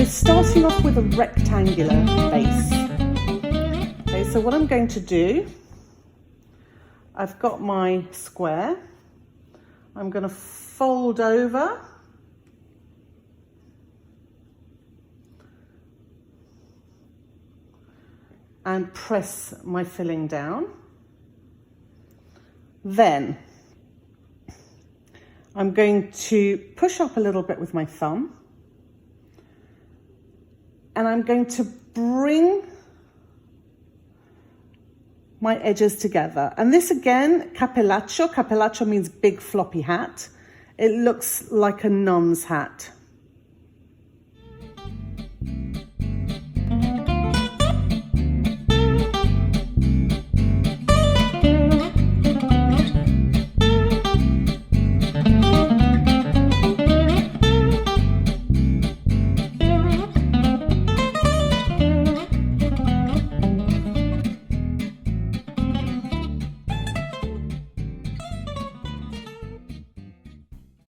starting off with a rectangular base. Okay, so what I'm going to do, I've got my square. I'm going to fold over and press my filling down. Then I'm going to push up a little bit with my thumb, and I'm going to bring my edges together. And this again, Cappellaccio. Cappellaccio means big floppy hat. It looks like a nun's hat.